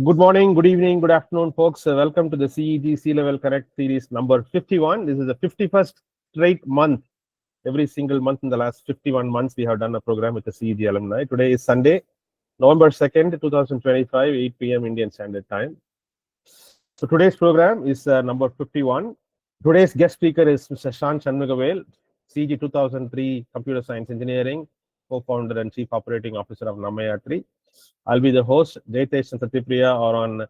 Good morning, good evening, good afternoon, folks. Welcome to the CEG C-Level Connect series number 51. This is the 51st straight month. Every single month in the last 51 months, we have done a program with the CEG alumni. Today is Sunday, November 2nd, 2025, 8 p.m. Indian Standard Time. So today's program is number 51. Today's guest speaker is Mr. Shan Shamugavel, CEG 2003 Computer Science Engineering, co-founder and chief operating officer of Namma Yatri. I'll be the host. Jaitesh and Satyapriya are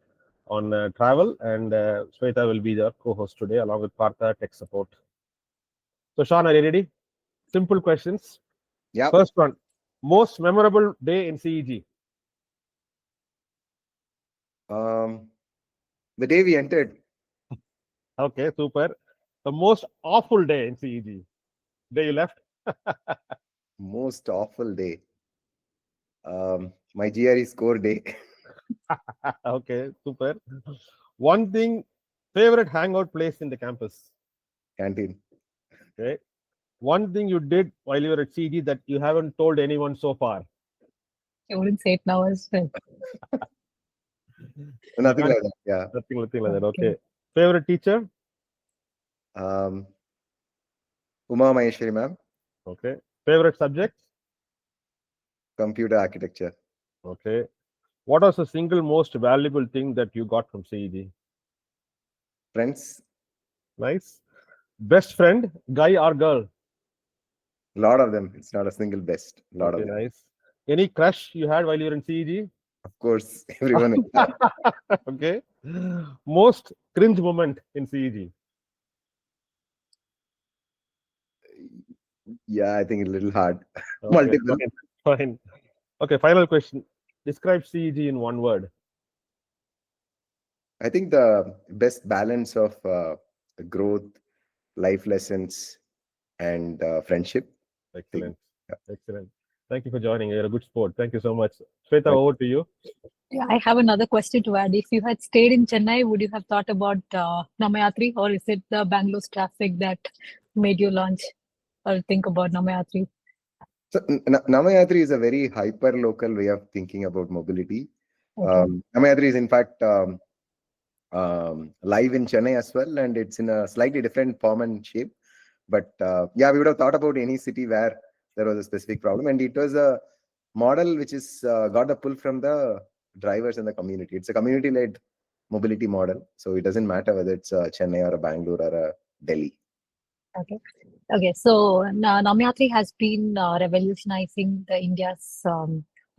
on travel, and Shweta will be the co-host today, along with Partha, tech support. So, Sean, are you ready? Simple questions. Yeah. First one: most memorable day in CEG. The day we entered. Okay, super. The most awful day in CEG. Day you left. Most awful day. My GRE score day. Okay, super. One thing, favorite hangout place in the campus. Canteen. Okay. One thing you did while you were at CEG that you haven't told anyone so far. I wouldn't say it now as well. Nothing like that. Yeah. Nothing like that. Okay. Favorite teacher? Uma Maheshwari ma'am. Okay. Favorite subject? Computer architecture. Okay. What was the single most valuable thing that you got from CEG? Friends. Nice. Best friend, guy or girl? A lot of them. It's not a single best. A lot Okay, of them. nice. Any crush you had while you were in CEG? Of course, everyone. Okay. Most cringe moment in CEG? Yeah, I think a little hard. Okay, Multiple. fine. Okay, final question. Describe CEG in one word. I think the best balance of growth, life lessons, and friendship. Excellent. Yeah. Excellent. Thank you for joining. You're a good sport. Thank you so much. Shweta, over to you. Yeah, I have another question to add. If you had stayed in Chennai, would you have thought about Namma Yatri, or is it the Bangalore's traffic that made you launch or think about Namma Yatri? So Namma Yatri is a very hyper local way of thinking about mobility. Okay. Namma Yatri is in fact live in Chennai as well, and it's in a slightly different form and shape. But yeah, we would have thought about any city where there was a specific problem, and it was a model which is got the pull from the drivers and the community. It's a community-led mobility model, so it doesn't matter whether it's Chennai or a Bangalore or a Delhi. Okay. Okay. So Namma Yatri has been revolutionizing the India's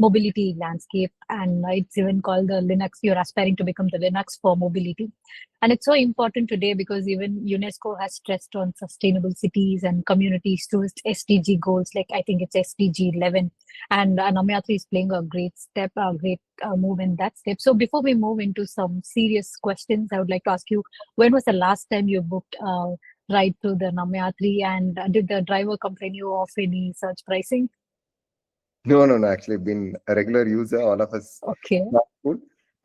mobility landscape, and it's even called the Linux. You're aspiring to become the Linux for mobility, and it's so important today because even UNESCO has stressed on sustainable cities and communities to its SDG goals. Like I think it's SDG 11, and Namma Yatri is playing a great step, a great move in that step. So before we move into some serious questions, I would like to ask you, when was the last time you booked ride through the Namma Yatri, and did the driver complain you of any surge pricing? No. Actually, been a regular user. All of us. Okay.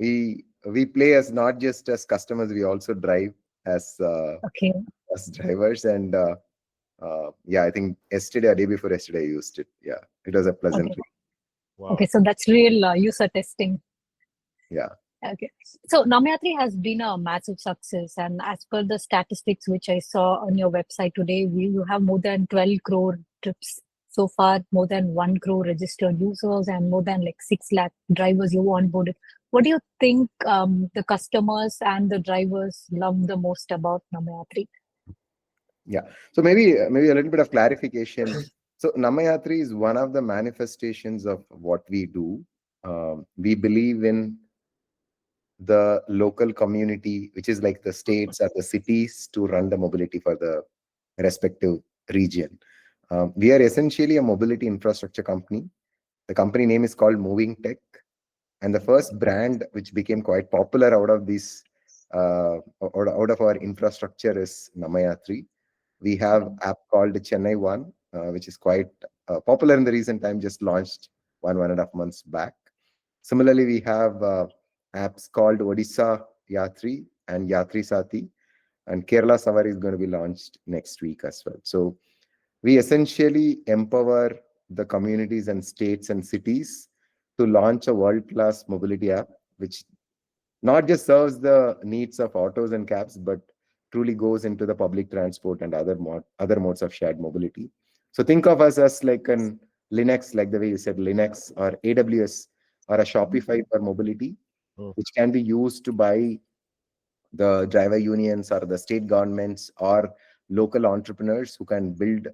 We play as not just as customers. We also drive as Okay. as drivers, and yeah, I think yesterday or day before yesterday I used it. Yeah, it was a pleasant. Okay. Wow. Okay, so that's real user testing. Yeah. Okay. So Namma Yatri has been a massive success, and as per the statistics which I saw on your website today, you have more than 12 crore trips so far, more than 1 crore registered users, and more than like 6 lakh drivers you onboarded. What do you think the customers and the drivers love the most about Namma Yatri? Yeah. So maybe a little bit of clarification. So Namma Yatri is one of the manifestations of what we do. We believe in the local community, which is like the states or the cities, to run the mobility for the respective region. We are essentially a mobility infrastructure company. The company name is called Moving Tech, and the first brand which became quite popular out of this out of our infrastructure is Namma Yatri. We have app called Chennai One, which is quite popular in the recent time, just launched 1.5 months back. Similarly, we have apps called Odisha Yatri and Yatri Sati, and Kerala Savari is going to be launched next week as well. So we essentially empower the communities and states and cities to launch a world-class mobility app, which not just serves the needs of autos and cabs, but truly goes into the public transport and other modes of shared mobility. So think of us as like an Linux, like the way you said Linux, or AWS, or a Shopify for mobility, which can be used to buy the driver unions or the state governments or local entrepreneurs who can build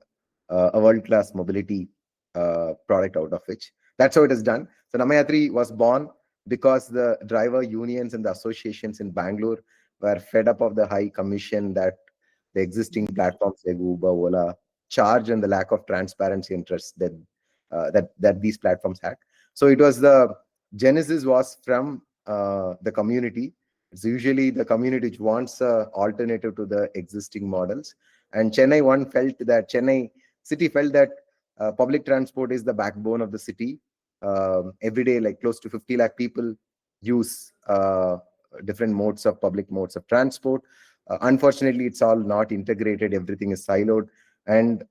a world-class mobility product out of which. That's how it is done. So Namma Yatri was born because the driver unions and the associations in Bangalore were fed up of the high commission that the existing platforms like Uber, Ola charge, and the lack of transparency and trust that these platforms had. So it was the genesis was from the community. It's usually the community which wants an alternative to the existing models. And Chennai city felt that public transport is the backbone of the city. Every day, like close to 50 lakh people use different public modes of transport. Unfortunately, it's all not integrated. Everything is siloed. And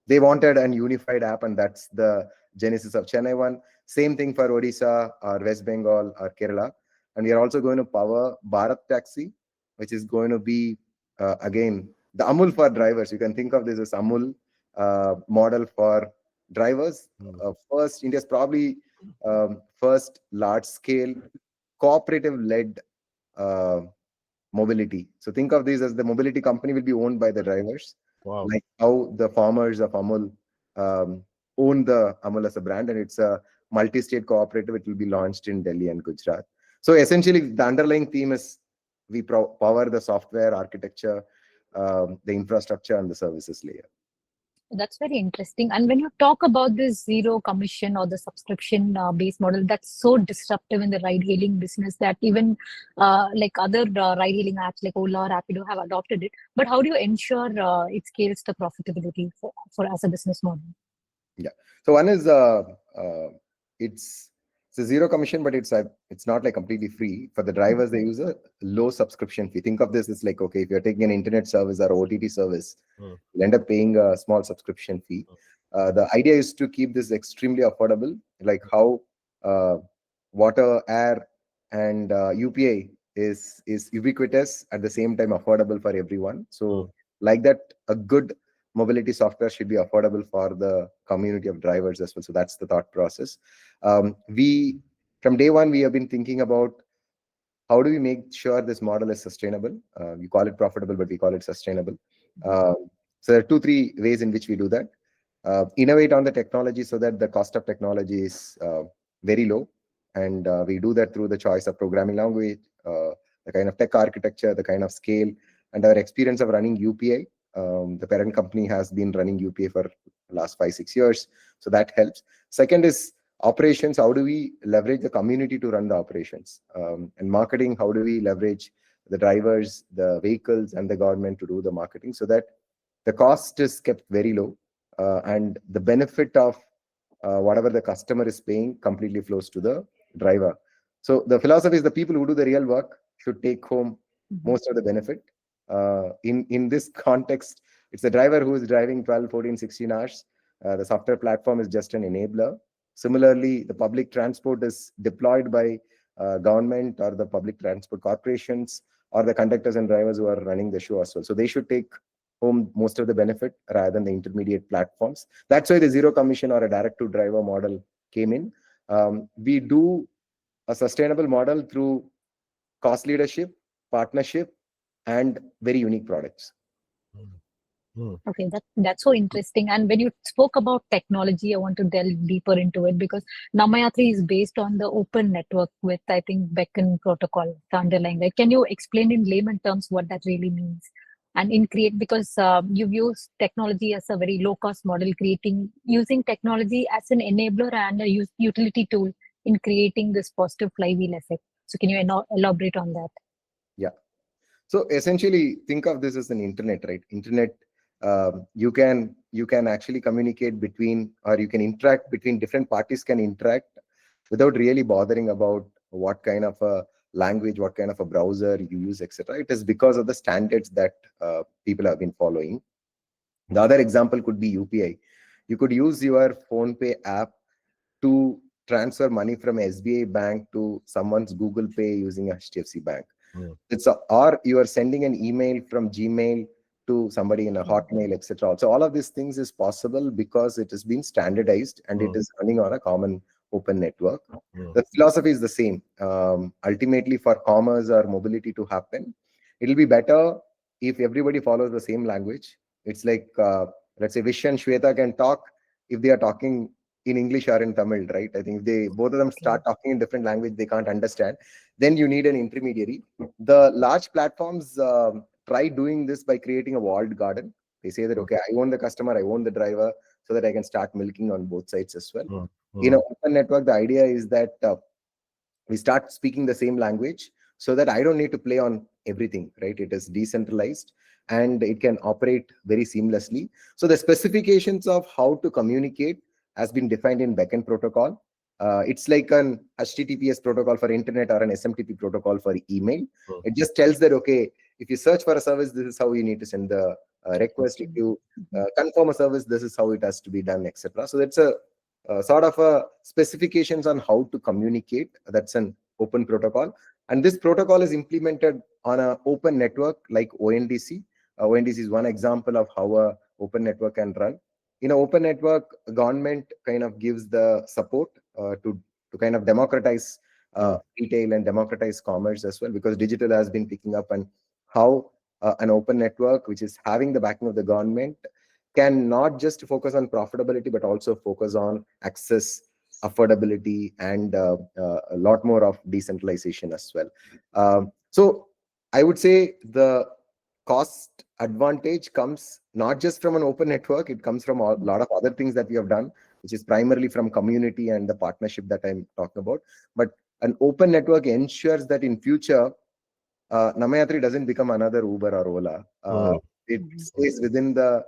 they wanted an unified app, and that's the genesis of Chennai One. Same thing for Odisha or West Bengal or Kerala. And we are also going to power Bharat Taxi, which is going to be, again, the Amul for drivers. You can think of this as Amul model for drivers. India's probably first large-scale cooperative-led mobility. So think of this as the mobility company will be owned by the drivers. Wow. Like how the farmers of Amul own the Amul as a brand, and it's a multi-state cooperative. It will be launched in Delhi and Gujarat. So essentially, the underlying theme is we power the software architecture, the infrastructure, and the services layer. That's very interesting. And when you talk about this zero commission or the subscription based model, that's so disruptive in the ride hailing business that even like other ride hailing apps like Ola or Rapido have adopted it. But how do you ensure it scales the profitability for as a business model? Yeah. So one is it's a zero commission, but it's not like completely free. For the drivers, they use a low subscription fee. Think of this as like, okay, if you're taking an internet service or OTT service, you'll end up paying a small subscription fee. The idea is to keep this extremely affordable, like how water, air, and UPI is ubiquitous, at the same time affordable for everyone. So like that, a good mobility software should be affordable for the community of drivers as well. So that's the thought process. From day one, we have been thinking about how do we make sure this model is sustainable. We call it profitable, but we call it sustainable. So there are 2-3 ways in which we do that. Innovate on the technology so that the cost of technology is very low. And we do that through the choice of programming language, the kind of tech architecture, the kind of scale, and our experience of running UPI. The parent company has been running UPI for the last 5-6 years. So that helps. Second is operations. How do we leverage the community to run the operations? And marketing, how do we leverage the drivers, the vehicles, and the government to do the marketing so that the cost is kept very low and the benefit of whatever the customer is paying completely flows to the driver. So the philosophy is the people who do the real work should take home most of the benefit. In this context, it's the driver who is driving 12, 14, 16 hours. The software platform is just an enabler. Similarly, the public transport is deployed by government or the public transport corporations or the conductors and drivers who are running the show as well. So they should take home most of the benefit rather than the intermediate platforms. That's why the zero commission or a direct to driver model came in. We do a sustainable model through cost leadership, partnership, and very unique products. Okay, that's so interesting. And when you spoke about technology, I want to delve deeper into it because Namma Yatri is based on the open network with, I think, Beacon protocol, the underlying. Right? Can you explain in layman terms what that really means? And because you've used technology as a very low cost model, using technology as an enabler and a utility tool in creating this positive flywheel effect. So can you elaborate on that? Yeah. So essentially, think of this as an internet, right? Internet, you can actually communicate between, or you can interact between different parties can interact without really bothering about what kind of a language, what kind of a browser you use, etc. It is because of the standards that people have been following. The other example could be UPI. You could use your PhonePe app to transfer money from SBI bank to someone's Google Pay using HDFC Bank. Or you are sending an email from Gmail to somebody in a Hotmail, etc. So all of these things is possible because it has been standardized and it is running on a common open network. The philosophy is the same. Ultimately, for commerce or mobility to happen, it'll be better if everybody follows the same language. It's like, let's say Vish and Shweta can talk if they are talking in English or in Tamil, right? I think if they both of them start talking in different language, they can't understand. Then you need an intermediary. The large platforms try doing this by creating a walled garden. They say that, okay, I own the customer, I own the driver, so that I can start milking on both sides as well. In an open network, the idea is that we start speaking the same language so that I don't need to play on everything, right? It is decentralized and it can operate very seamlessly. So the specifications of how to communicate has been defined in backend protocol. It's like an HTTPS protocol for internet or an SMTP protocol for email. It just tells that, okay, if you search for a service, this is how you need to send the request. If you confirm a service, this is how it has to be done, etc. So that's a sort of a specifications on how to communicate. That's an open protocol. And this protocol is implemented on an open network like ONDC. ONDC is one example of how a open network can run. In an open network, government kind of gives the support to kind of democratize retail and democratize commerce as well, because digital has been picking up, and how an open network, which is having the backing of the government, can not just focus on profitability, but also focus on access, affordability, and a lot more of decentralization as well. So I would say the cost advantage comes not just from an open network, it comes from a lot of other things that we have done, which is primarily from community and the partnership that I'm talking about. But an open network ensures that in future, Namma Yatri doesn't become another Uber or Ola. It stays within the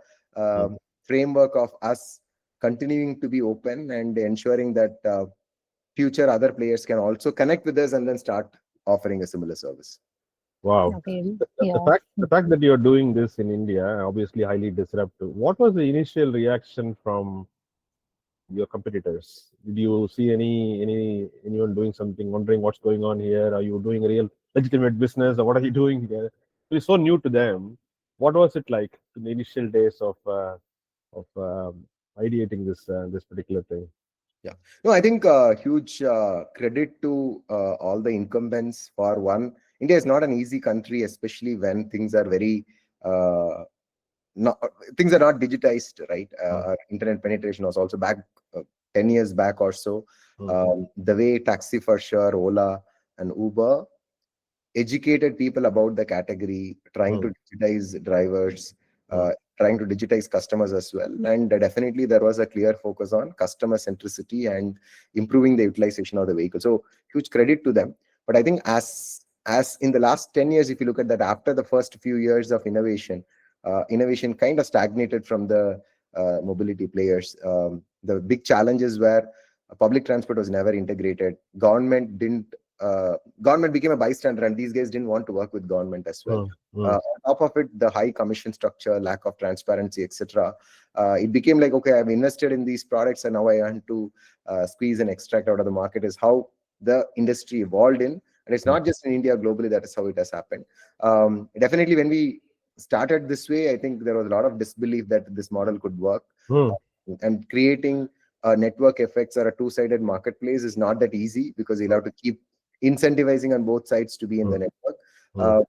framework of us continuing to be open and ensuring that future other players can also connect with us and then start offering a similar service. Wow. Okay. The fact that you're doing this in India, obviously highly disruptive. What was the initial reaction from your competitors? Did you see anyone doing something, wondering what's going on here? Are you doing a real legitimate business, or what are you doing here? It's so new to them. What was it like in the initial days of ideating this particular thing? Yeah, no, I think huge credit to all the incumbents. For one, India is not an easy country, especially when things are very not things are not digitized, right? Our internet penetration was also back 10 years back or so. The way Taxi for Sure, Ola, and Uber educated people about the category, trying to digitize drivers, trying to digitize customers as well. And definitely there was a clear focus on customer centricity and improving the utilization of the vehicle. So huge credit to them. But I think as in the last 10 years, if you look at that, after the first few years of innovation, innovation kind of stagnated from the mobility players. The big challenges were public transport was never integrated. Government became a bystander, and these guys didn't want to work with government as well. On top of it, the high commission structure, lack of transparency, etc. It became like, okay, I've invested in these products and now I want to squeeze and extract out of the market, is how the industry evolved in. And it's not just in India, globally, that is how it has happened. Definitely, when we started this way, I think there was a lot of disbelief that this model could work. And creating network effects or a two-sided marketplace is not that easy, because you'll have to keep incentivizing on both sides to be in the network.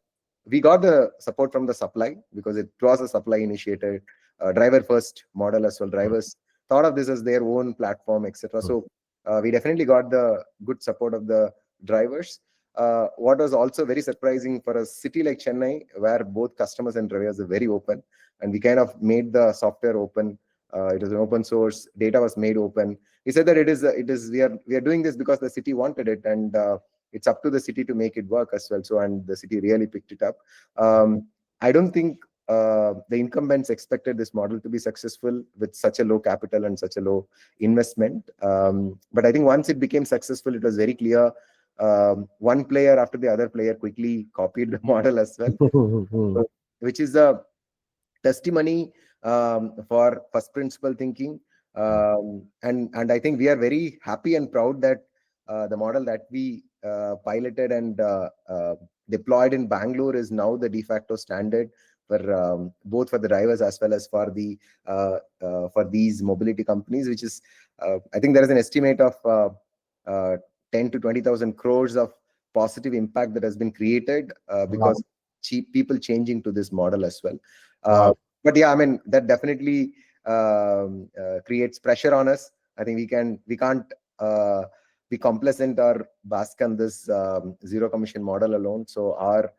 We got the support from the supply, because it was a supply initiated driver first model as well. Drivers thought of this as their own platform, etc. So we definitely got the good support of the drivers. What was also very surprising for a city like Chennai, where both customers and drivers are very open, and we kind of made the software open. It was an open source. Data was made open. He said that it is we are doing this because the city wanted it, and it's up to the city to make it work as well. So, and the city really picked it up. I don't think the incumbents expected this model to be successful with such a low capital and such a low investment. But I think once it became successful, it was very clear. One player after the other player quickly copied the model as well, which is a testimony for first principle thinking. And I think we are very happy and proud that the model that we piloted and deployed in Bangalore is now the de facto standard for both for the drivers as well as for the for these mobility companies, which is I think there is an estimate of 10 to 20,000 crores of positive impact that has been created because people changing to this model as well. But yeah, I mean, that definitely creates pressure on us. I think we can't be complacent or bask on this zero commission model alone. So our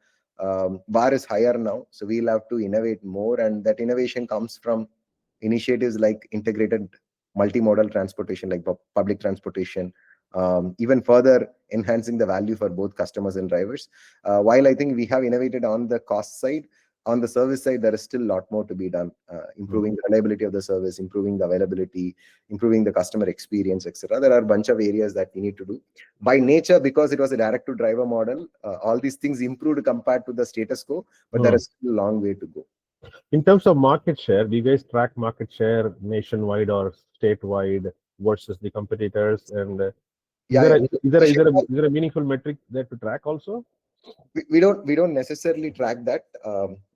bar is higher now. So we'll have to innovate more, and that innovation comes from initiatives like integrated multimodal transportation, like public transportation, even further enhancing the value for both customers and drivers. While I think we have innovated on the cost side, on the service side, there is still a lot more to be done, improving the reliability of the service, improving the availability, improving the customer experience, etc. There are a bunch of areas that we need to do. By nature, because it was a direct-to-driver model, all these things improved compared to the status quo, but there is still a long way to go. In terms of market share, do you guys track market share nationwide or statewide versus the competitors? And is there a meaningful metric there to track also? We don't necessarily track that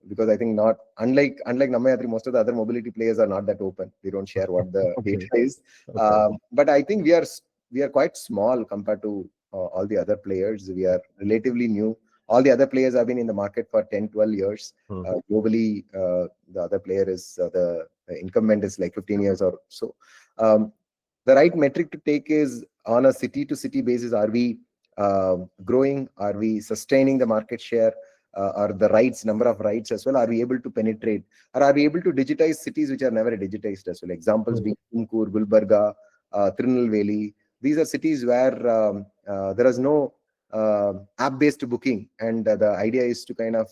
because I think not unlike Namma Yatri, most of the other mobility players are not that open. They don't share what the data is. But I think we are quite small compared to all the other players. We are relatively new. All the other players have been in the market for 10, 12 years. Globally, the other player is the incumbent is like 15 years or so. The right metric to take is on a city to city basis. Are we growing? Are we sustaining the market share? Or the rides, number of rides as well? Are we able to penetrate? Or are we able to digitize cities which are never digitized as well? Examples being Tumkur, Gulbarga, Tirunelveli. These are cities where there is no app-based booking, and the idea is to kind of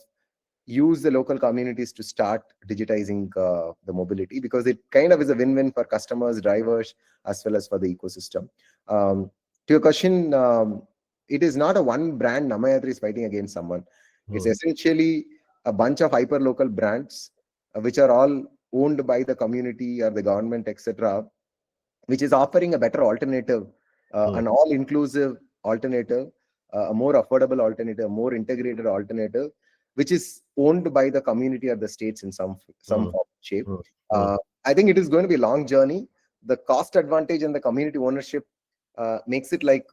use the local communities to start digitizing the mobility, because it kind of is a win-win for customers, drivers, as well as for the ecosystem. To your question, it is not a one brand Namma Yatri is fighting against someone. It's essentially a bunch of hyper-local brands, which are all owned by the community or the government, etc., which is offering a better alternative, an all-inclusive alternative, a more affordable alternative, a more integrated alternative, which is owned by the community or the states in some form or shape. I think it is going to be a long journey. The cost advantage and the community ownership makes it like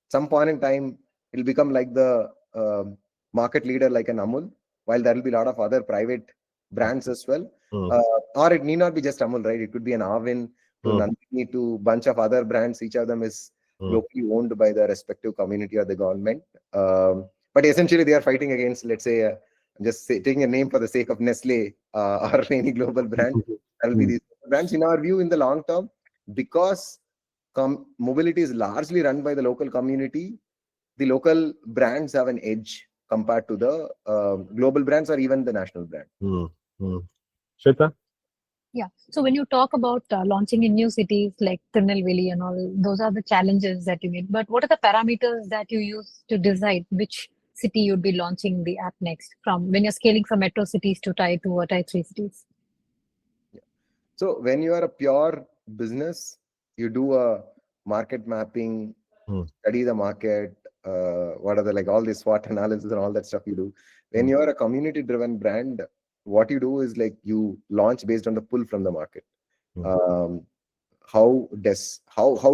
some point in time, it'll become like the market leader, like an Amul, while there will be a lot of other private brands as well. Or it need not be just Amul, right? It could be an Arvin to Nandini to bunch of other brands. Each of them is locally owned by the respective community or the government. But essentially, they are fighting against, let's say, I'm just taking a name for the sake of Nestle or any global brand. That will be these brands. In our view, in the long term, because mobility is largely run by the local community, the local brands have an edge compared to the global brands or even the national brand. Shweta? Yeah. So when you talk about launching in new cities like Tirunelveli and all, those are the challenges that you need. But what are the parameters that you use to decide which city you'd be launching the app next, from when you're scaling from metro cities to tier 2 or tier 3 cities? Yeah. So when you are a pure business, you do a market mapping, study the market, what are the, like all this SWOT analysis and all that stuff you do. When you are a community driven brand, what you do is like you launch based on the pull from the market. How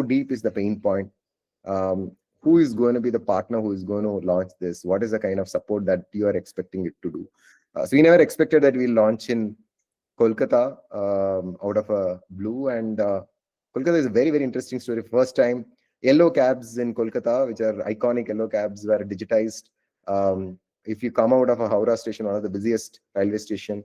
deep is the pain point? Who is going to be the partner who is going to launch this? What is the kind of support that you are expecting it to do? So we never expected that we'll launch in Kolkata out of a blue, and Kolkata is a very, very interesting story. First time yellow cabs in Kolkata, which are iconic yellow cabs, were digitized. If you come out of a Howrah station, one of the busiest railway station,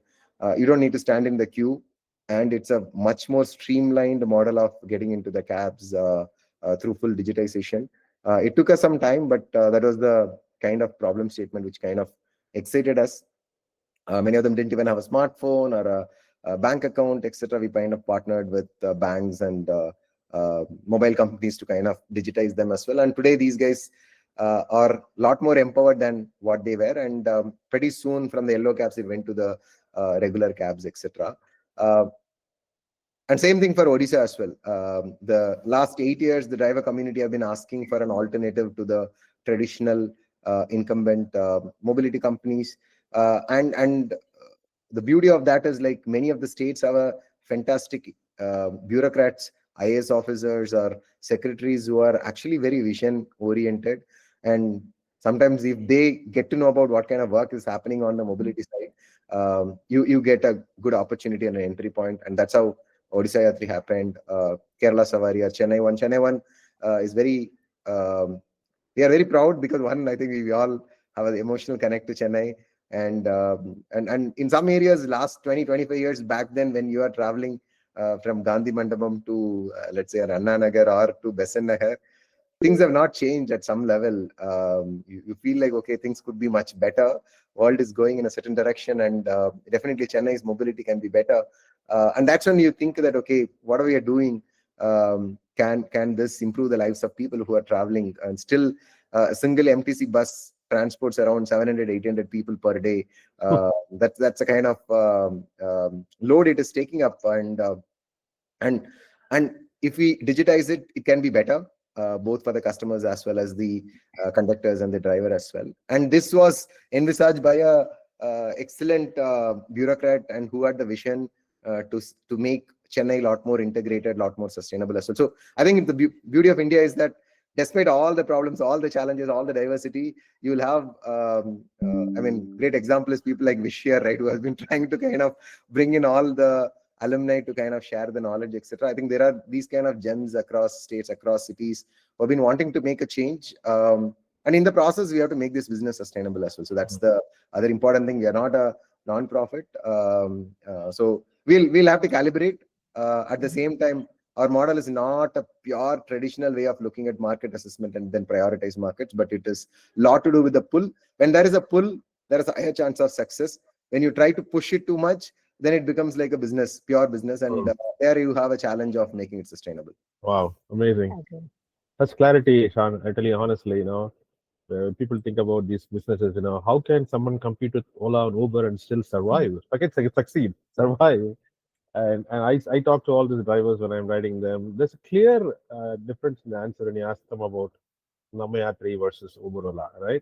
you don't need to stand in the queue, and it's a much more streamlined model of getting into the cabs through full digitization. It took us some time, but that was the kind of problem statement which kind of excited us. Many of them didn't even have a smartphone or a bank account, etc. We kind of partnered with banks and mobile companies to kind of digitize them as well. And today these guys are a lot more empowered than what they were. And pretty soon from the yellow cabs, it went to the regular cabs, etc. And same thing for Odisha as well. The last 8 years, the driver community have been asking for an alternative to the traditional incumbent mobility companies. And the beauty of that is, like, many of the states have a fantastic bureaucrats, IAS officers or secretaries who are actually very vision oriented. And sometimes if they get to know about what kind of work is happening on the mobility side, you get a good opportunity and an entry point. And that's how Odisha Yatri happened, Kerala Savari, or Chennai One. Chennai One is very, we are very proud because, one, I think we all have an emotional connect to Chennai. And in some areas, last 20-25 years back then, when you are traveling from Gandhi Mandapam to, let's say, Anna Nagar or to Besant Nagar, things have not changed at some level. You feel like, okay, things could be much better. World is going in a certain direction, and definitely Chennai's mobility can be better. And that's when you think that, okay, what are we doing? Can this improve the lives of people who are traveling? And still, a single MTC bus transports around 700-800 people per day. That's a kind of load it is taking up. And if we digitize it, it can be better, both for the customers as well as the conductors and the driver as well. And this was envisaged by a excellent bureaucrat, and who had the vision to make Chennai a lot more integrated, a lot more sustainable as well. So I think the beauty of India is that despite all the problems, all the challenges, all the diversity, you will have, I mean, great example is people like Vishya, right, who has been trying to kind of bring in all the alumni to kind of share the knowledge, etc. I think there are these kind of gems across states, across cities, who have been wanting to make a change. And in the process, we have to make this business sustainable as well. So that's the other important thing. We are not a non-profit. So we'll have to calibrate. At the same time, our model is not a pure traditional way of looking at market assessment and then prioritize markets, but it is a lot to do with the pull. When there is a pull, there is a higher chance of success. When you try to push it too much, then it becomes like a business, pure business, and there you have a challenge of making it sustainable. Wow, amazing. Okay. That's clarity, Shan. I tell you honestly, people think about these businesses, how can someone compete with Ola and Uber and still survive? Like, it's like succeed, survive. And I talk to all these drivers when I'm riding them. There's a clear difference in the answer when you ask them about Namma Yatri versus Uber Ola, right?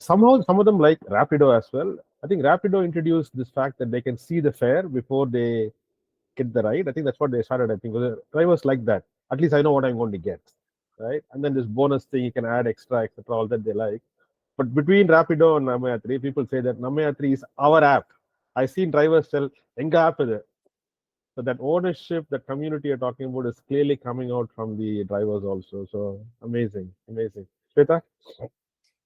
Somehow, some of them like Rapido as well. I think Rapido introduced this fact that they can see the fare before they get the ride. I think that's what they started. I think drivers like that. At least I know what I'm going to get, right? And then this bonus thing you can add extra, etc. All that they like. But between Rapido and Namma Yatri, people say that Namma Yatri is our app. I've seen drivers tell, "Enga app is it?" So that ownership, that community you're talking about, is clearly coming out from the drivers also. So amazing, amazing. Shweta?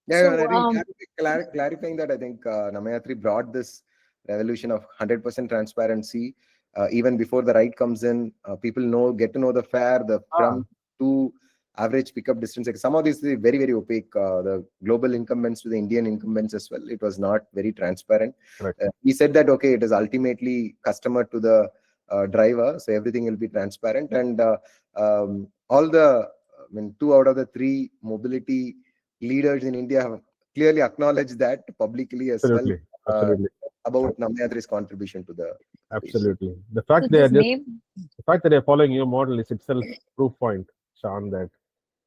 Yeah, So, and I think clarifying that, I think Namma Yatri brought this revolution of 100% transparency. Even before the ride comes in, people get to know the fare, the from to average pickup distance. Like, some of these is very, very opaque. The global incumbents to the Indian incumbents as well, it was not very transparent. He said that, okay, it is ultimately customer to the driver, so everything will be transparent. And all the, I mean, 2 out of the 3 mobility leaders in India have clearly acknowledged that publicly as Absolutely, well, absolutely. about Namma Yatri's contribution to the Absolutely. The fact so they are this just name, the fact that they're following your model is itself proof point, Sean, that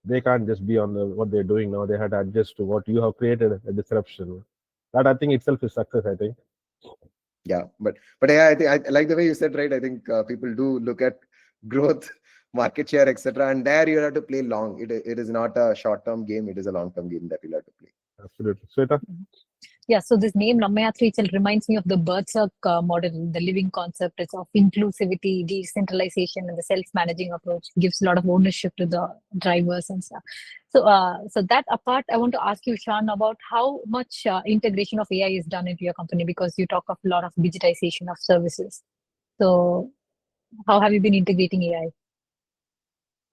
they can't just be on what they're doing now. They had to adjust to what you have created, a disruption. That, I think, itself is success, I think. Yeah, but yeah, I think I like the way you said, right? I think people do look at growth, market share, etc. And there you have to play long. It is not a short-term game. It is a long-term game that you have to play. Absolutely. Sweta? yeah, so this name Namma Yatri itself reminds me of the Berserk model, the living concept. It's of inclusivity, decentralization, and the self-managing approach. Gives a lot of ownership to the drivers and stuff. So that apart, I want to ask you, Shan, about how much integration of AI is done into your company, because you talk of a lot of digitization of services. So how have you been integrating AI?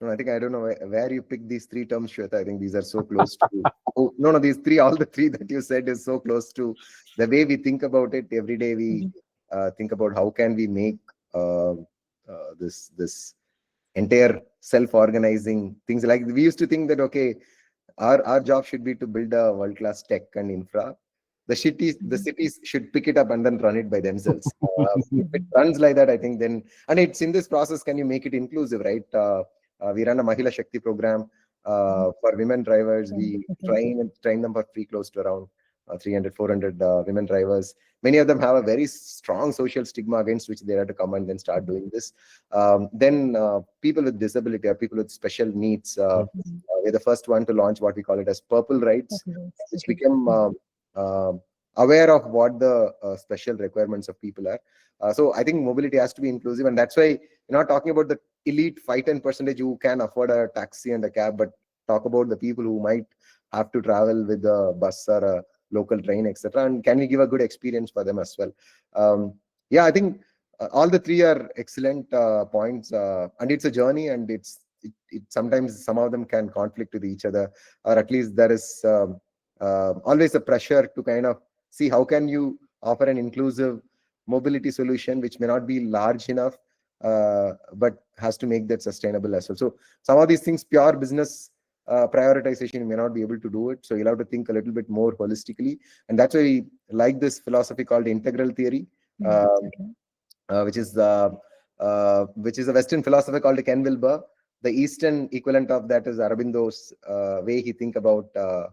No, I think I don't know where you picked these 3 terms, Shweta. I think these are so close to. Oh, no, these 3, all the 3 that you said is so close to the way we think about it every day. We think about how can we make this entire self-organizing things. Like, we used to think that, okay, our job should be to build a world-class tech and infra. the cities should pick it up and then run it by themselves. If it runs like that, I think then, and it's in this process, can you make it inclusive, right? We run a Mahila Shakti program for women drivers. We train them for free, close to around 300, 400 women drivers. Many of them have a very strong social stigma against which they have to come and then start doing this. Then people with disability or people with special needs, we're the first one to launch what we call it as Purple Rights, which became aware of what the special requirements of people are. So I think mobility has to be inclusive, and that's why you're not talking about the elite 5-10% who can afford a taxi and a cab, but talk about the people who might have to travel with a bus or a local train, etc. And can we give a good experience for them as well? Yeah, I think all the three are excellent points, and it's a journey, and it sometimes some of them can conflict with each other, or at least there is always a pressure to kind of see how can you offer an inclusive mobility solution which may not be large enough, but has to make that sustainable as well. So some of these things, pure business prioritization, you may not be able to do it. So you'll have to think a little bit more holistically, and that's why we like this philosophy called integral theory, which is a Western philosopher called Ken Wilber. The Eastern equivalent of that is Aurobindo's way he think about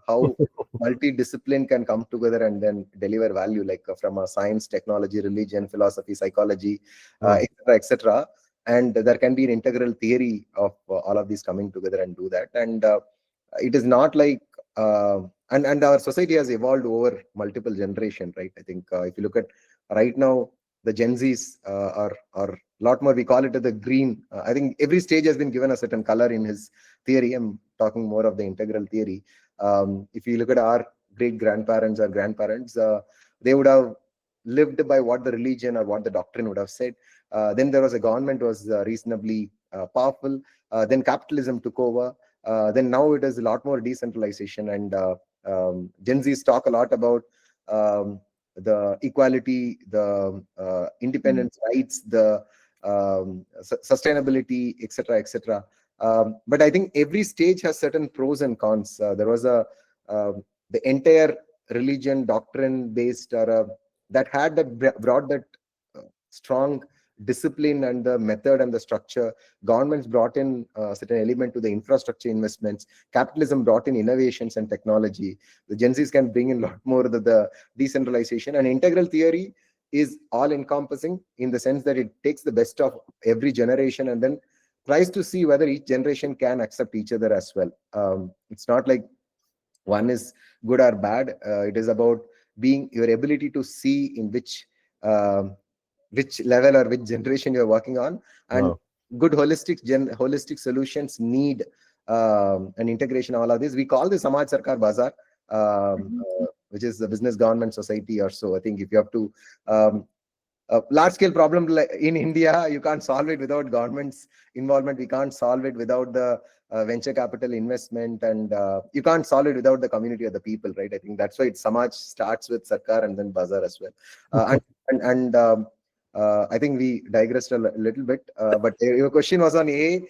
how multidiscipline can come together and then deliver value, like from a science, technology, religion, philosophy, psychology, etc., etc. And there can be an integral theory of all of these coming together and do that. And it is not like and our society has evolved over multiple generations, right? I think if you look at right now, the Gen Zs are a lot more, we call it the green. I think every stage has been given a certain color in his theory. I'm talking more of the integral theory. If you look at our great grandparents or grandparents, they would have lived by what the religion or what the doctrine would have said. Then there was a government was reasonably powerful. Then capitalism took over. Then now it is a lot more decentralization, and Gen Zs talk a lot about the equality, the independence rights, the sustainability, etc., etc. But I think every stage has certain pros and cons. There was the entire religion doctrine based, or that had that brought that strong discipline and the method and the structure. Governments brought in certain element to the infrastructure investments. Capitalism brought in innovations and technology. The Gen Zs can bring in a lot more the decentralization. And integral theory is all encompassing in the sense that it takes the best of every generation and then tries to see whether each generation can accept each other as well. It's not like one is good or bad. It is about being your ability to see in which level or which generation you're working on, and good holistic solutions need an integration of all of this. We call this Samaj Sarkar Bazaar, which is the business government society or so. I think if you have to a large scale problem in India, you can't solve it without government's involvement. We can't solve it without the venture capital investment, and you can't solve it without the community of the people, right? I think that's why Samaj starts with Sarkar and then Bazaar as well. I think we digressed a little bit, but your question was on A.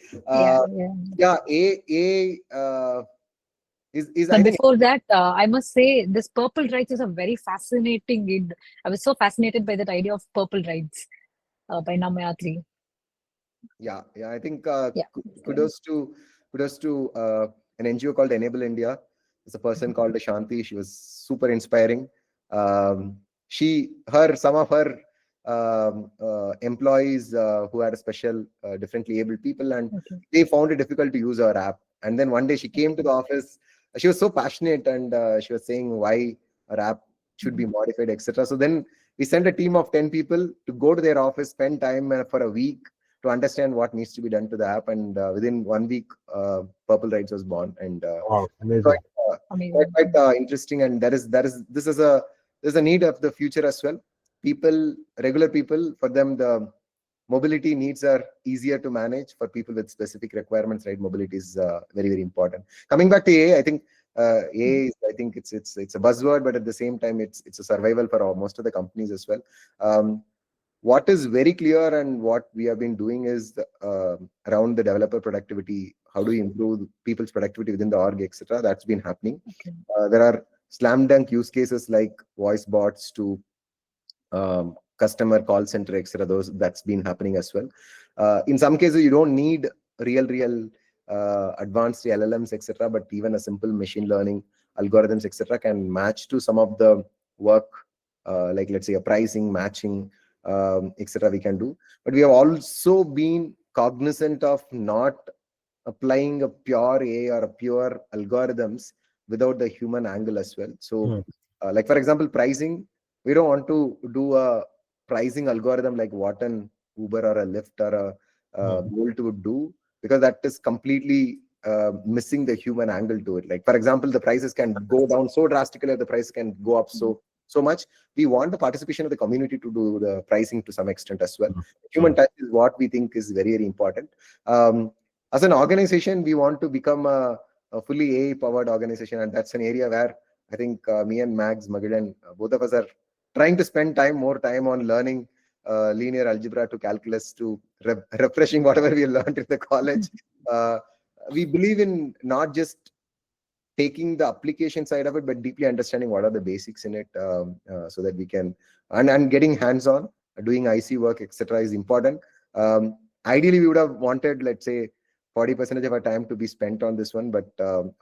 But before that, I must say this purple rights is a very fascinating. I was so fascinated by that idea of purple rights by Namma Yatri. Yeah, I think kudos to an NGO called Enable India. There's a person called Shanti. She was super inspiring. Some of her employees who had a special differently abled people, and they found it difficult to use our app. And then one day she came to the office. She was so passionate, and she was saying why our app should be modified, etc. So then we sent a team of 10 people to go to their office, spend time for a week to understand what needs to be done to the app. And within 1 week, Purple Rights was born. And quite interesting. And there's a need of the future as well. Regular people, for them, the mobility needs are easier to manage. For people with specific requirements, right, mobility is very, very important. Coming back to AI, I think I think it's a buzzword, but at the same time, it's a survival for most of the companies as well. What is very clear and what we have been doing is around the developer productivity. How do we improve people's productivity within the org, etc.? That's been happening. There are slam dunk use cases like voice bots to customer call center, etc. Those that's been happening as well. In some cases, you don't need real advanced LLMs, etc. But even a simple machine learning algorithms, etc., can match to some of the work, like let's say a pricing, matching, etc. we can do. But we have also been cognizant of not applying a pure AI or a pure algorithms without the human angle as well. So, like for example, pricing, we don't want to do a pricing algorithm like what an Uber or a Lyft or a Bolt would do, because that is completely missing the human angle to it. Like for example, the prices can go down so drastically, or the price can go up so much. We want the participation of the community to do the pricing to some extent as well. Human touch is what we think is very, very important. As an organization, we want to become a fully AI-powered organization, and that's an area where I think me and Mags Magadan, both of us are trying to spend more time on learning linear algebra to calculus to refreshing whatever we learned in the college. We believe in not just taking the application side of it, but deeply understanding what are the basics in it, so that we can, and getting hands-on, doing IC work, etc. is important. Ideally, we would have wanted, let's say, 40% of our time to be spent on this one, but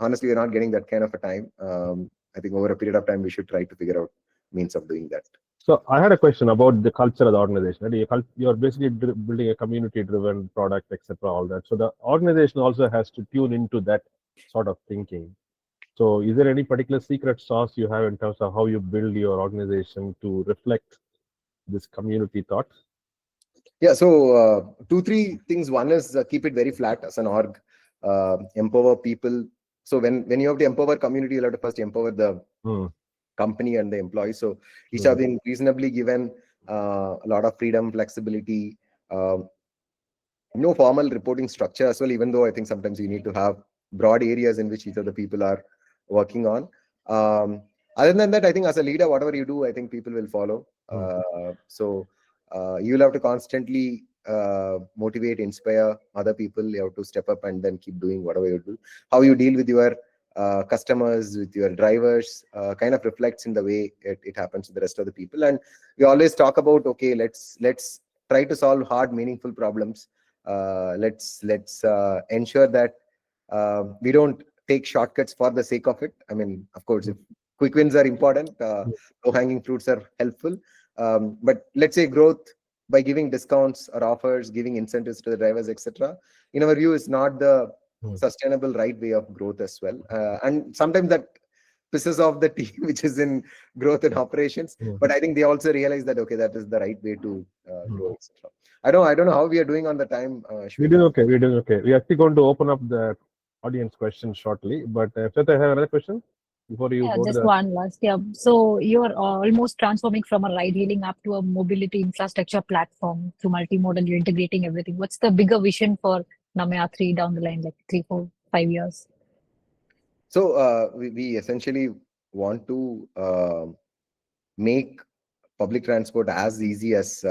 honestly, we're not getting that kind of a time. I think over a period of time, we should try to figure out means of doing that. So I had a question about the culture of the organization. Right? You're basically building a community-driven product, etc. All that. So the organization also has to tune into that sort of thinking. So is there any particular secret sauce you have in terms of how you build your organization to reflect this community thought? Yeah, so 2-3 things. One is keep it very flat as an org, empower people. So when you have to empower community, you have to first empower the company and the employees. So each have been reasonably given a lot of freedom, flexibility, no formal reporting structure as well, even though I think sometimes you need to have broad areas in which each of the people are working on. Other than that, I think as a leader, whatever you do, I think people will follow. So you'll have to constantly motivate, inspire other people. You have to step up and then keep doing whatever you do. How you deal with your customers, with your drivers, kind of reflects in the way it happens to the rest of the people. And we always talk about, okay, let's try to solve hard, meaningful problems. Let's ensure that we don't take shortcuts for the sake of it. I mean, of course, if quick wins are important, low-hanging fruits are helpful. But let's say growth by giving discounts or offers, giving incentives to the drivers, etc., in our view, is not the sustainable right way of growth as well. And sometimes that pisses off the team which is in growth and operations. But I think they also realize that, okay, that is the right way to grow, etc. I don't know how we are doing on the time. We're doing okay. We're actually going to open up the audience questions shortly. But Shweta, I have another question before you go just to the... one last. Yeah. So you're almost transforming from a ride-hailing app to a mobility infrastructure platform through multimodal. You're integrating everything. What's the bigger vision for Namma Yatri down the line, like 3, 4, 5 years? So we essentially want to make public transport as easy as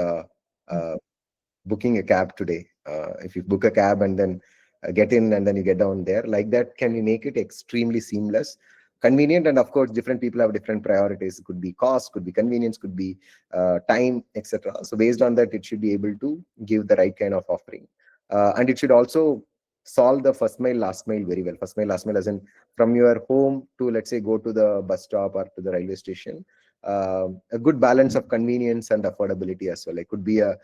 booking a cab today. If you book a cab and then get in and then you get down there, like that, can we make it extremely seamless, convenient? And of course, different people have different priorities. It could be cost, could be convenience, could be time, etc. So based on that, it should be able to give the right kind of offering. And it should also solve the first mile, last mile very well. First mile, last mile, as in from your home to, let's say, go to the bus stop or to the railway station. A good balance of convenience and affordability as well. It could be a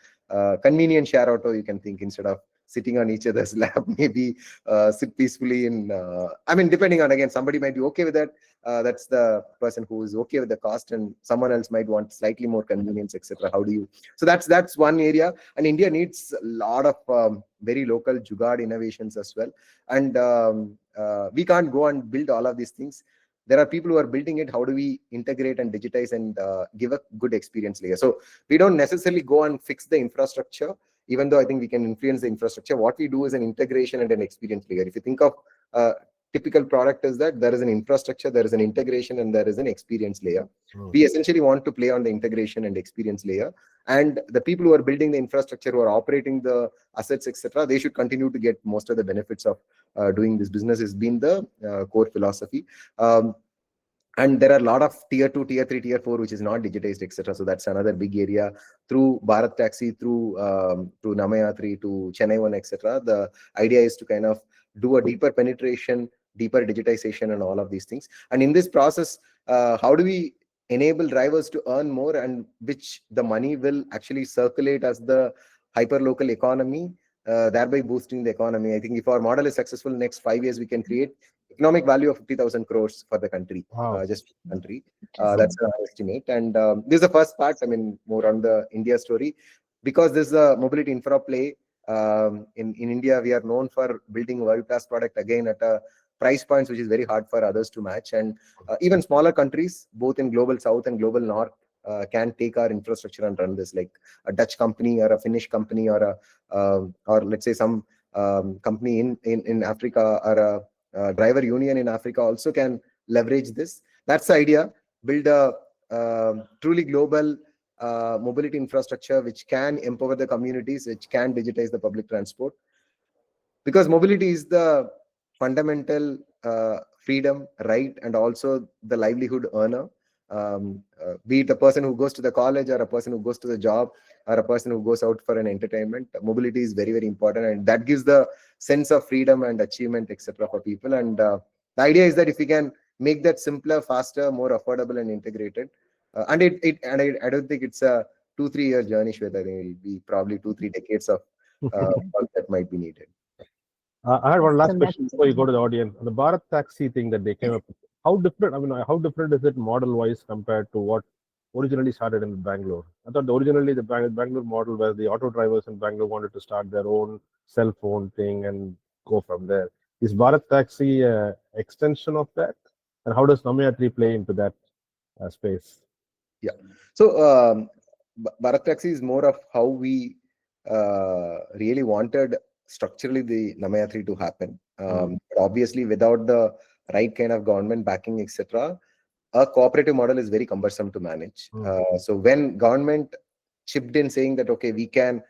convenient share auto, you can think, instead of sitting on each other's lap, maybe sit peacefully in, I mean, depending on, again, somebody might be okay with that. That's the person who is okay with the cost, and someone else might want slightly more convenience, etc. How do you? So that's one area. And India needs a lot of very local jugaad innovations as well. And we can't go and build all of these things. There are people who are building it. How do we integrate and digitize and give a good experience layer? So we don't necessarily go and fix the infrastructure, even though I think we can influence the infrastructure. What we do is an integration and an experience layer. If you think of typical product, is that there is an infrastructure, there is an integration, and there is an experience layer. We essentially want to play on the integration and experience layer. And the people who are building the infrastructure, who are operating the assets, etc., they should continue to get most of the benefits of doing this business. Has been the core philosophy. And there are a lot of tier 2, tier 3, tier 4 which is not digitized, etc. So that's another big area. Through Bharat Taxi, through Namma Yatri, to Chennai One, etc. The idea is to kind of do a deeper penetration, deeper digitization, and all of these things. And in this process, how do we enable drivers to earn more, and which the money will actually circulate as the hyper local economy, thereby boosting the economy. I think if our model is successful, next 5 years we can create economic value of 50,000 crores for the country. Wow. Just country. That's our estimate. And this is the first part. I mean, more on the India story, because this is a mobility infra play. In India, we are known for building world-class product, again at a price points which is very hard for others to match. And even smaller countries, both in global south and global north, can take our infrastructure and run this, like a Dutch company or a Finnish company, or or let's say some company in Africa, or a driver union in Africa also can leverage this. That's the idea. Build a truly global mobility infrastructure which can empower the communities, which can digitize the public transport. Because mobility is the fundamental freedom, right, and also the livelihood earner. Be it a person who goes to the college, or a person who goes to the job, or a person who goes out for an entertainment, mobility is very, very important, and that gives the sense of freedom and achievement, etc., for people. And the idea is that if we can make that simpler, faster, more affordable, and integrated, and I don't think it's a 2-3 year journey, Shweta. I think it will be probably 2-3 decades of work that might be needed. I had one last So question that's before you go to the audience. The Bharat Taxi thing that they came up with, how different? I mean, how different is it model-wise compared to what originally started in Bangalore? I thought originally the Bangalore model, where the auto drivers in Bangalore wanted to start their own cell phone thing and go from there. Is Bharat Taxi an extension of that? And how does Namma Yatri play into that space? Yeah. So Bharat Taxi is more of how we really wanted structurally the Namma Yatri to happen. But obviously, without the right kind of government backing, etc., a cooperative model is very cumbersome to manage. So when government chipped in saying that, okay, we can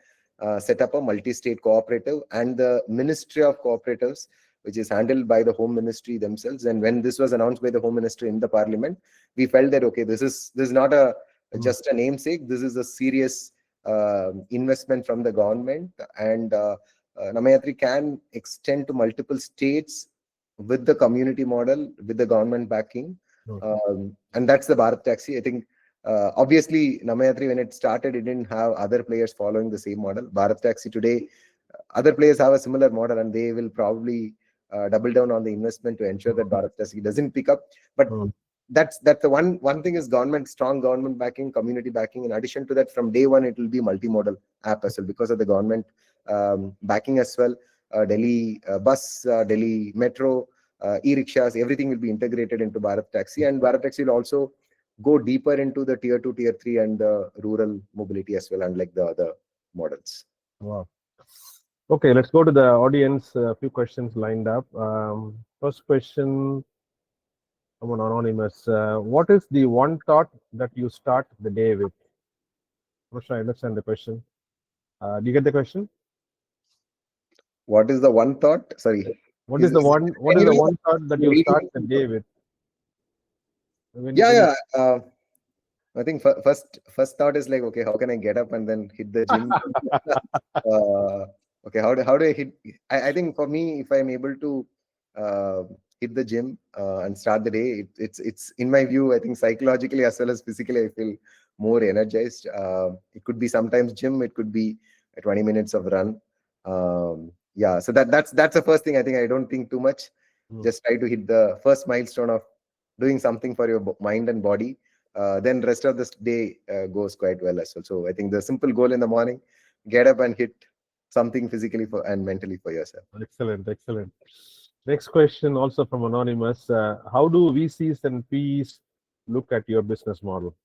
set up a multi-state cooperative, and the Ministry of Cooperatives, which is handled by the Home Ministry themselves, and when this was announced by the Home Ministry in the Parliament, we felt that, okay, this is not a just a namesake. This is a serious investment from the government, and Namma Yatri can extend to multiple states with the community model, with the government backing. And that's the Bharat Taxi. I think obviously Namma Yatri, when it started, it didn't have other players following the same model. Bharat Taxi today, other players have a similar model, and they will probably double down on the investment to ensure that Bharat Taxi doesn't pick up. But that's the one thing is strong government backing, community backing. In addition to that, from day one, it will be multimodal app as well, because of the government backing as well. Delhi bus, Delhi metro, e-rickshaws, everything will be integrated into Bharat Taxi, and Bharat Taxi will also go deeper into the tier 2, tier 3, and the rural mobility as well, unlike the other models. Wow. Okay, let's go to the audience. A few questions lined up. First question from an anonymous. What is the one thought that you start the day with? I'm not sure I understand the question. Do you get the question? What is the one thought? Sorry. What is the one thought that you start the day with? Yeah. I think first thought is like, okay, how can I get up and then hit the gym? Okay, how do I hit? I think for me, if I'm able to hit the gym and start the day, it's in my view, I think psychologically as well as physically, I feel more energized. It could be sometimes gym, it could be 20 minutes of run. Yeah, so that's the first thing. I think I don't think too much. Just try to hit the first milestone of doing something for your mind and body. Then rest of the day goes quite well as well. So I think the simple goal in the morning, get up and hit something physically and mentally for yourself. Excellent. Next question, also from anonymous. How do VCs and PEs look at your business model?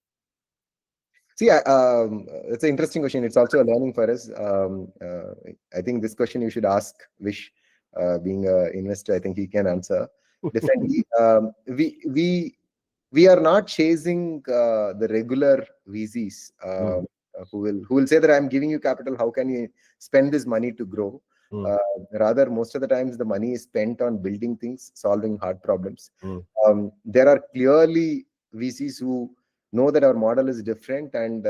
See, it's an interesting question. It's also a learning for us. I think this question you should ask Vish, being an investor. I think he can answer differently. We are not chasing the regular VCs who will say that I'm giving you capital. How can you spend this money to grow? Uh, Rather, most of the times the money is spent on building things, solving hard problems. There are clearly VCs who know that our model is different and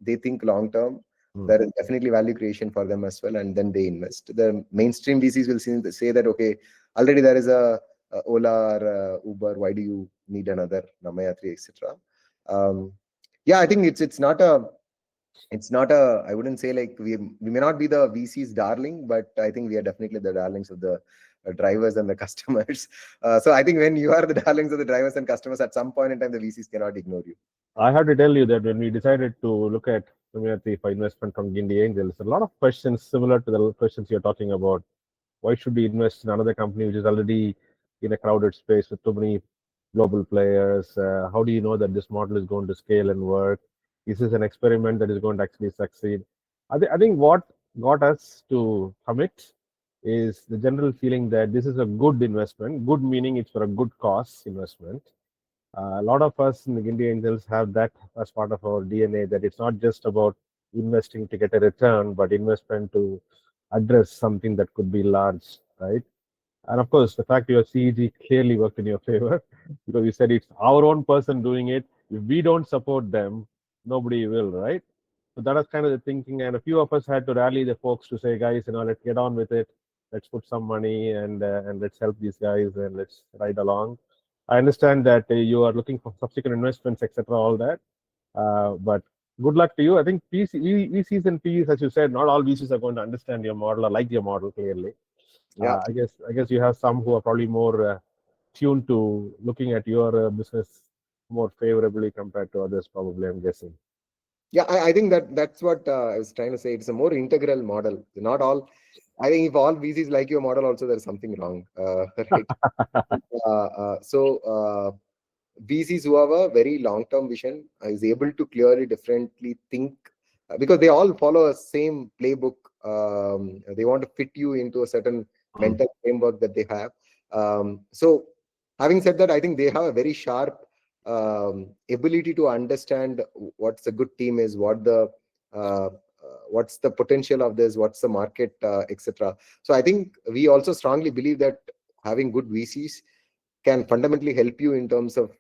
they think long term. There is definitely value creation for them as well, and then they invest. The mainstream VCs will say that, okay, already there is a Ola or Uber. Why do you need another Namma Yatri, etc.? Yeah, I think it's not a I wouldn't say like we may not be the VC's darling, but I think we are definitely the darlings of the drivers and the customers. So I think when you are the darlings of the drivers and customers, at some point in time the VCs cannot ignore you. I have to tell you that when we decided to look at community for investment from Guinea Angels, a lot of questions similar to the questions you're talking about. Why should we invest in another company which is already in a crowded space with too many global players? How do you know that this model is going to scale and work? Is this an experiment that is going to actually succeed? I think what got us to commit is the general feeling that this is a good investment. Good meaning it's for a good cause investment. A lot of us in the Guinea Angels have that as part of our DNA, that it's not just about investing to get a return, but investment to address something that could be large, right? And of course, the fact your CEG clearly worked in your favor because you said it's our own person doing it. If we don't support them, nobody will, right? So that was kind of the thinking. And a few of us had to rally the folks to say, guys, let's get on with it. Let's put some money and let's help these guys and let's ride along. I understand that you are looking for subsequent investments, etc., all that. But good luck to you. I think VCs and PEs, as you said, not all VCs are going to understand your model or like your model clearly. Yeah, I guess you have some who are probably more tuned to looking at your business more favorably compared to others. Probably, I'm guessing. yeah. I think that's what I was trying to say. It's a more integral model. Not all. I think if all VCs like your model, also there's something wrong, right? VCs who have a very long-term vision is able to clearly, differently think because they all follow a same playbook. They want to fit you into a certain mental framework that they have. So, having said that, I think they have a very sharp ability to understand what's a good team is, what's the potential of this, what's the market, etc. So, I think we also strongly believe that having good VCs can fundamentally help you in terms of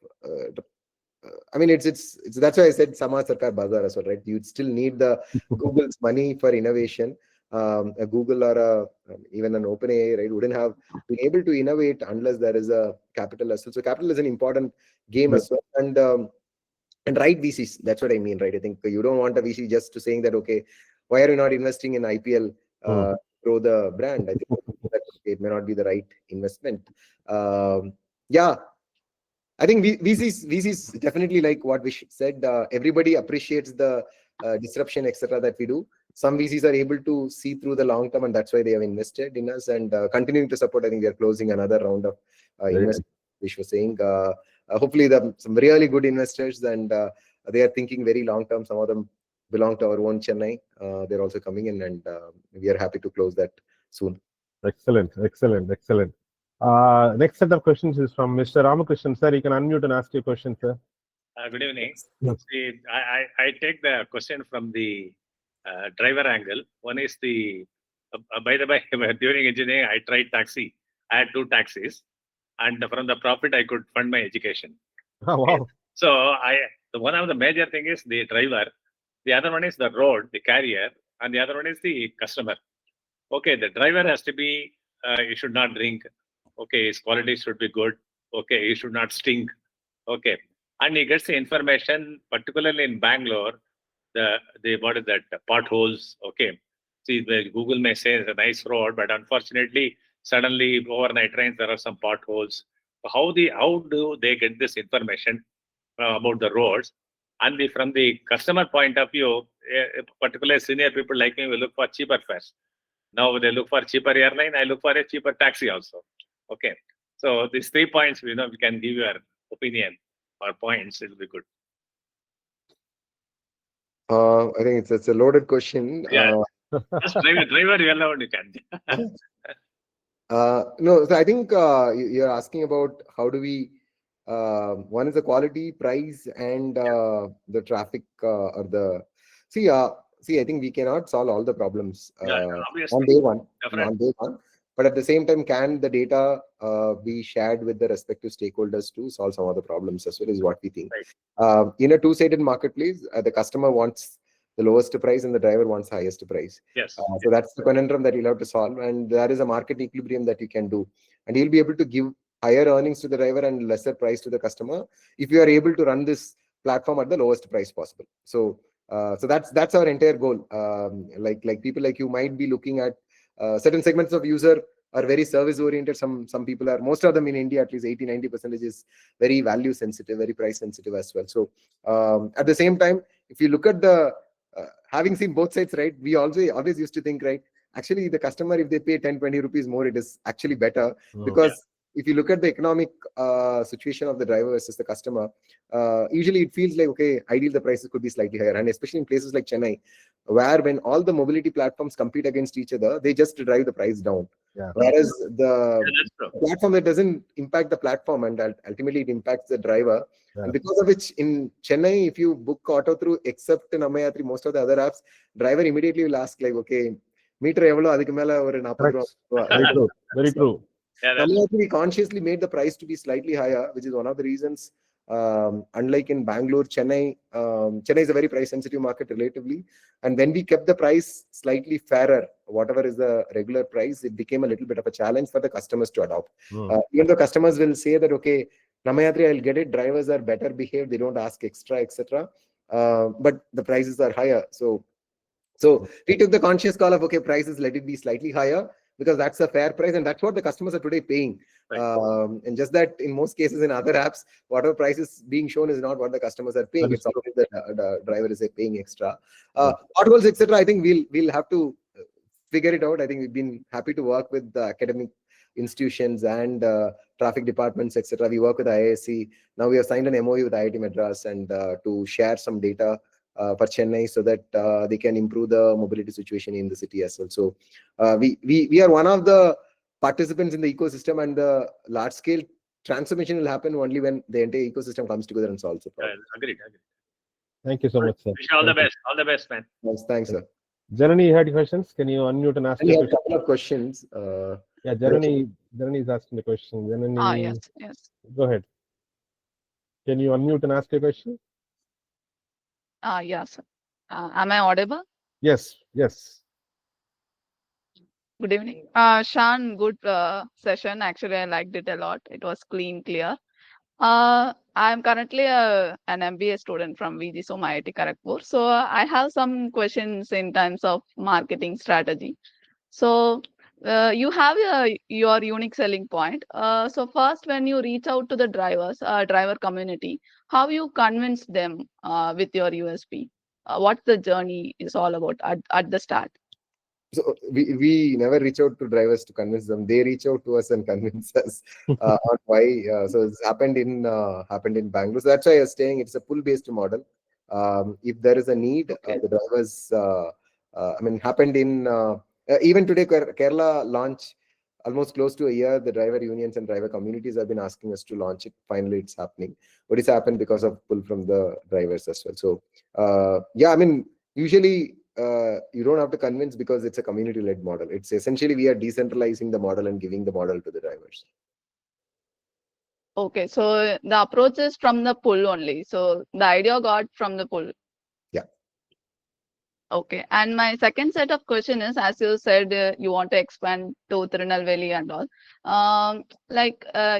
I mean it's that's why I said Samaj Sarkar Bazaar as well, right? You'd still need the Google's money for innovation. A Google or even an OpenAI, right, wouldn't have been able to innovate unless there is a capital as well. So capital is an important game as well, and right VCs, that's what I mean, right? I think you don't want a VC just to saying that, okay, why are you not investing in IPL, grow the brand? I think that it may not be the right investment. Yeah, I think VCs definitely, like what we said, everybody appreciates the disruption, etc. that we do. Some VCs are able to see through the long term, and that's why they have invested in us and continuing to support. I think we are closing another round of investment, which was saying. Hopefully, some really good investors, and they are thinking very long term. Some of them belong to our own Chennai. They're also coming in, and we are happy to close that soon. Excellent. Next set of questions is from Mr. Ramakrishnan. Sir, you can unmute and ask your question, sir. Good evening. See, I take the question from the driver angle. One is the, by the way, during engineering, I tried taxi. I had 2 taxis, and from the profit, I could fund my education. Oh, wow. So one of the major thing is the driver. The other one is the road, the carrier, and the other one is the customer. Okay, the driver has to be, he should not drink. Okay, his quality should be good. Okay, he should not stink. Okay, and he gets the information, particularly in Bangalore, the what is that, the potholes. Okay, see, the Google may say it's a nice road, but unfortunately, suddenly overnight rains, there are some potholes. How do they get this information about the roads? And from the customer point of view, particularly senior people like me will look for cheaper fares. Now they look for cheaper airline. I look for a cheaper taxi also. Okay, so these 3 points, we can give your opinion or points. It will be good. I think it's a loaded question. Yeah, just driver, you allowed, you can. No, so I think you're asking about how do we. One is the quality, price, and the traffic or the. See, see, I think we cannot solve all the problems obviously. on day one. Definitely. On day one. But at the same time, can the data be shared with the respective stakeholders to solve some of the problems as well, is what we think. Right. In a two-sided marketplace, the customer wants the lowest price and the driver wants highest price. Yes. So that's the conundrum that you'll have to solve, and there is a market equilibrium that you can do, and you'll be able to give higher earnings to the driver and lesser price to the customer if you are able to run this platform at the lowest price possible. So that's our entire goal. Like people like you might be looking at certain segments of user are very service oriented. Some people are, most of them in India, at least 80-90% is very value sensitive, very price sensitive as well. So at the same time, if you look at the having seen both sides, right, we always used to think, right, actually the customer, if they pay 10-20 rupees more, it is actually better, because if you look at the economic situation of the driver versus the customer, usually it feels like, okay, ideally the prices could be slightly higher. And especially in places like Chennai, where when all the mobility platforms compete against each other, they just drive the price down. Yeah. Whereas the that's true. platform, that doesn't impact the platform, and ultimately it impacts the driver. Yeah. And because of which, in Chennai, if you book auto through, except Namma Yatri, most of the other apps, driver immediately will ask like, okay, meter evlo adukku mela oru 40 Correct. rupee. Very true. Very true. Yeah, that's Namma Yatri consciously made the price to be slightly higher, which is one of the reasons. Unlike in Bangalore, Chennai is a very price sensitive market relatively, and when we kept the price slightly fairer, whatever is the regular price, it became a little bit of a challenge for the customers to adopt. Even though customers will say that, okay, Namma Yatri, I'll get it, drivers are better behaved, they don't ask extra, etc. But the prices are higher. So we took the conscious call of, okay, prices, let it be slightly higher, because that's a fair price, and that's what the customers are today paying. Right. And just that in most cases in other apps, whatever price is being shown is not what the customers are paying. That is It's always the driver is paying extra. Yeah. Potholes, etc. I think we'll have to figure it out. I think we've been happy to work with the academic institutions and traffic departments, etc. We work with IISc. Now we have signed an MOU with IIT Madras, and to share some data for Chennai, so that they can improve the mobility situation in the city as well. So we are one of the participants in the ecosystem, and the large scale transformation will happen only when the entire ecosystem comes together and solves the problem. Agreed. Thank you so much, sir. Wish you all the best. All the best, man. Yes, thanks, sir. Janani, you had questions? Can you unmute and ask And we your have a question? couple of questions. Yeah, Janani is asking the question. Janani, Yes. go ahead. Can you unmute and ask your question? Yes. Am I audible? Yes. Good evening. Shan, good session. Actually, I liked it a lot. It was clean, clear. I'm currently an MBA student from VG IIT Kharagpur. So I have some questions in terms of marketing strategy. So you have your unique selling point. So first, when you reach out to the driver community, how you convince them with your USP? What the journey is all about at the start? So we never reach out to drivers to convince them. They reach out to us and convince us on why. So it's happened in Bangalore. So that's why I was saying it's a pull-based model. If there is a need, the drivers. Happened in even today. Kerala launch almost close to a year. The driver unions and driver communities have been asking us to launch it. Finally, it's happening. But it's happened because of pull from the drivers as well. So usually. You don't have to convince, because it's a community-led model. It's essentially we are decentralizing the model and giving the model to the drivers. Okay, so the approach is from the pull only. So the idea got from the pull. Yeah. Okay, and my second set of question is, as you said, you want to expand to Tirunelveli and all.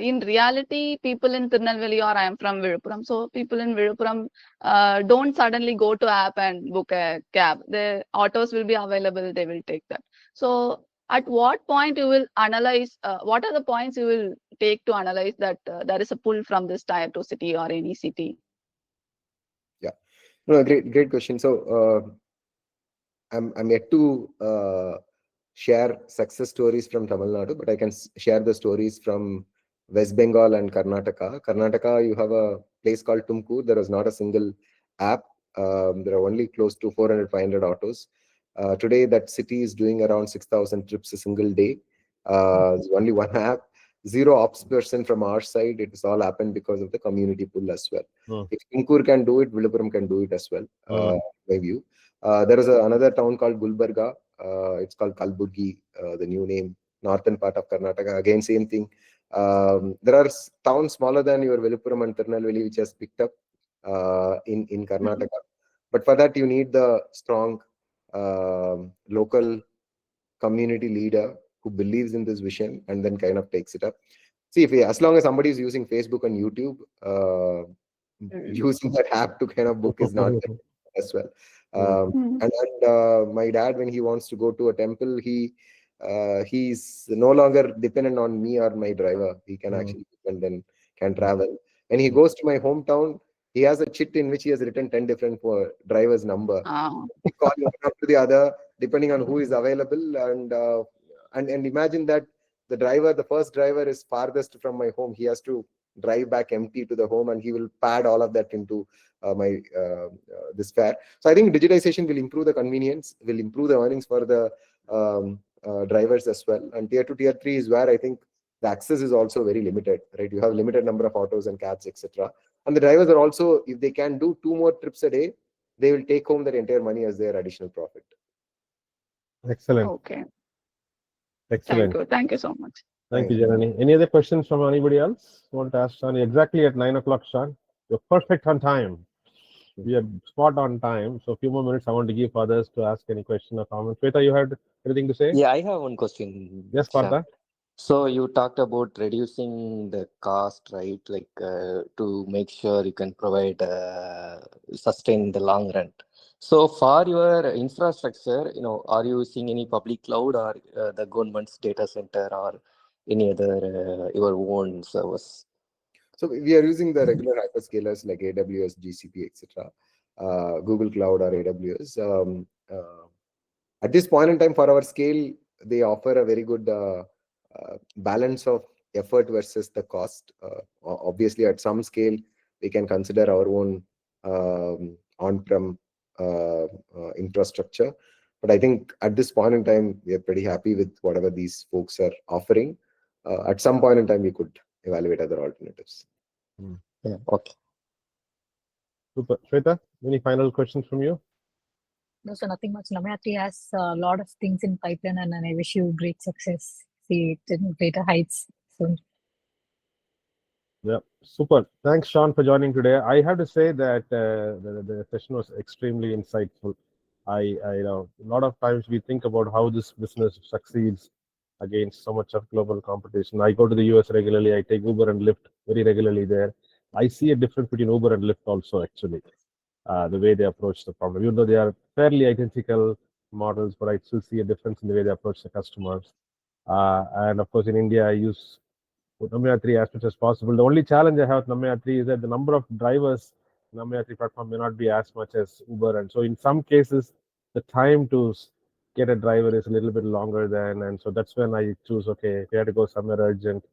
In reality, people in Tirunelveli, or I am from Viluppuram, so people in Viluppuram don't suddenly go to app and book a cab. The autos will be available, they will take that. So at what point you will analyze, what are the points you will take to analyze that there is a pull from this tier 2 city or any city? Yeah, no, great question. So I'm yet to share success stories from Tamil Nadu, but I can share the stories from West Bengal and Karnataka. Karnataka, you have a place called Tumkur. There is not a single app. There are only close to 400-500 autos. Today, that city is doing around 6,000 trips a single day. There's only one app. Zero ops person from our side. It has all happened because of the community pull as well. If Tumkur can do it, Viluppuram can do it as well. My view. There is another town called Gulbarga. It's called Kalburgi, the new name, northern part of Karnataka. Again, same thing. There are towns smaller than your Veluppuram and Tirunelveli which has picked up in Karnataka. But for that, you need the strong local community leader who believes in this vision and then kind of takes it up. See, as long as somebody is using Facebook and YouTube, using that app to kind of book is not as well. And my dad, when he wants to go to a temple, he's no longer dependent on me or my driver. He can actually and then can travel. When he goes to my hometown, he has a chit in which he has written 10 different drivers' number. He calls one after the other, depending on who is available. And imagine that the first driver is farthest from my home. He has to drive back empty to the home, and he will pad all of that into this fare. So I think digitization will improve the convenience, will improve the earnings for the drivers as well. And tier 2, tier 3 is where I think the access is also very limited, right? You have limited number of autos and cabs, etc. And the drivers are also, if they can do 2 more trips a day, they will take home their entire money as their additional profit. Excellent. Okay. Excellent. Thank you so much. Thank you, Janani. Any other questions from anybody else? Want to ask Shan? Exactly at 9 o'clock, Shan. You're perfect on time. We are spot on time. So a few more minutes I want to give others to ask any question or comment. Shweta, you had anything to say? Yeah, I have one question. Yes, Partha. So you talked about reducing the cost, right? Like to make sure you can provide sustain in the long run. So for your infrastructure, are you using any public cloud or the government's data center or any other your own service? So we are using the regular hyperscalers like AWS, GCP, etc. Google Cloud or AWS. At this point in time, for our scale, they offer a very good balance of effort versus the cost. Obviously, at some scale, we can consider our own on-prem infrastructure. But I think at this point in time, we are pretty happy with whatever these folks are offering. At some point in time, we could evaluate other alternatives. Yeah, okay. Super. Shweta, any final questions from you? No, so nothing much. Namma Yatri has a lot of things in pipeline, and I wish you great success. See it in greater heights soon. Yeah, super. Thanks, Shan, for joining today. I have to say that the session was extremely insightful. I know a lot of times we think about how this business succeeds against so much of global competition. I go to the US regularly. I take Uber and Lyft very regularly there. I see a difference between Uber and Lyft also, actually. The way they approach the problem. Even though they are fairly identical models, but I still see a difference in the way they approach the customers. And of course, in India, I use Namma Yatri as much as possible. The only challenge I have with Namma Yatri is that the number of drivers Namma Yatri platform may not be as much as Uber. And so in some cases, the time to get a driver is a little bit longer than, and so that's when I choose, okay, if you have to go somewhere urgent,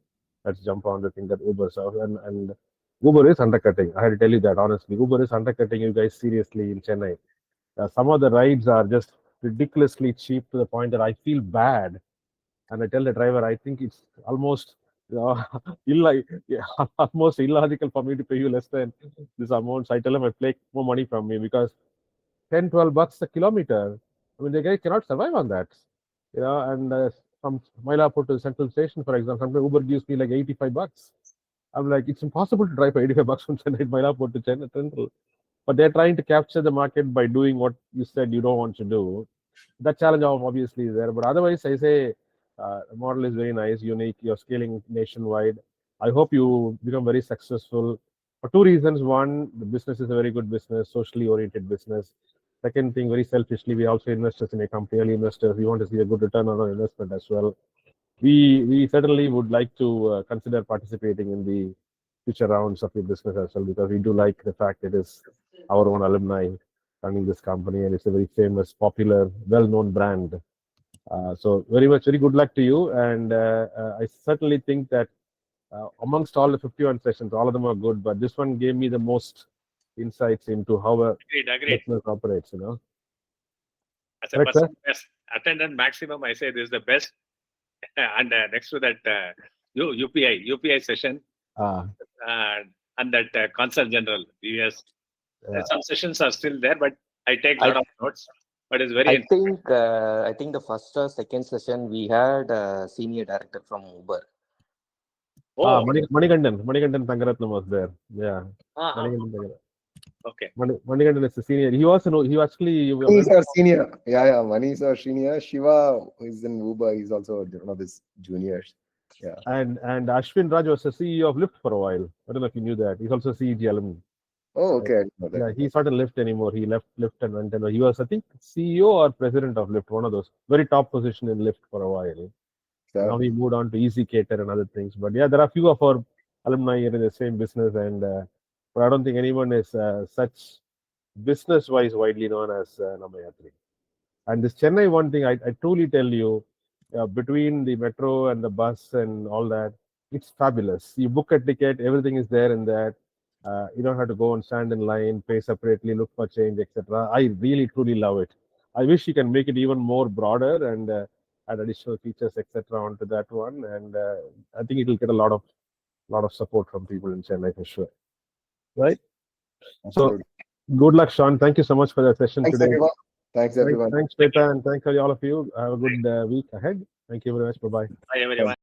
let's jump on the thing that Uber serves. And Uber is undercutting. I had to tell you that honestly. Uber is undercutting you guys seriously in Chennai. Some of the rides are just ridiculously cheap to the point that I feel bad. And I tell the driver, I think it's almost almost illogical for me to pay you less than this amount. So I tell him I take more money from me because 10, 12 bucks a kilometer. I mean, the guy cannot survive on that. And from Mylapore to Central Station, for example, sometimes Uber gives me like 85 bucks. I'm like, it's impossible to drive for 85 bucks from Chennai, Mylapore to Chennai Central. But they're trying to capture the market by doing what you said you don't want to do. That challenge obviously is there. But otherwise, I say the model is very nice, unique. You're scaling nationwide. I hope you become very successful for 2 reasons. One, the business is a very good business, socially oriented business. Second thing, very selfishly, we also investors in a company, early investors. We want to see a good return on our investment as well. We certainly would like to consider participating in the future rounds of your business as well, because we do like the fact it is our own alumni running this company, and it's a very famous, popular, well-known brand. So very good luck to you. And I certainly think that amongst all the 51 sessions, all of them are good, but this one gave me the most insights into how a business operates, As a person best attendant maximum, I say this is the best. And next to that UPI session and that Consul General, US. Some sessions are still there, but I take a lot of notes. but it's very I think the first or second session we had a senior director from Uber. oh Manikandan Tangaratnam was there. Yeah. Manikandan Tangaratnam. okay. Manikandan is the senior. He actually Mani is our senior. Yeah. Mani is our senior. Shiva is in Uber. He's also one of his juniors. Yeah. And Ashwin Raj was the CEO of Lyft for a while. I don't know if you knew that. He's also CEG alumni. Oh, okay. I didn't know that. Yeah, he's not in Lyft anymore. He left Lyft and went and he was, I think, CEO or president of Lyft, one of those very top position in Lyft for a while. So, Now he moved on to Easy Cater and other things. But yeah, there are a few of our alumni here in the same business, and but I don't think anyone is such business-wise widely known as Namma Yatri. And this Chennai One thing, I truly tell you, between the metro and the bus and all that, it's fabulous. You book a ticket, everything is there in that. You don't have to go and stand in line, pay separately, look for change, etc. I really truly love it. I wish you can make it even more broader and add additional features, etc. onto that one. And I think it will get a lot of support from people in Chennai for sure. Right? So good luck, Shan. Thank you so much for the session thanks, today. everyone. Thanks, everyone. Thanks, Shweta, and thanks all of you. Have a good week ahead. Thank you very much. Bye-bye. Bye everyone.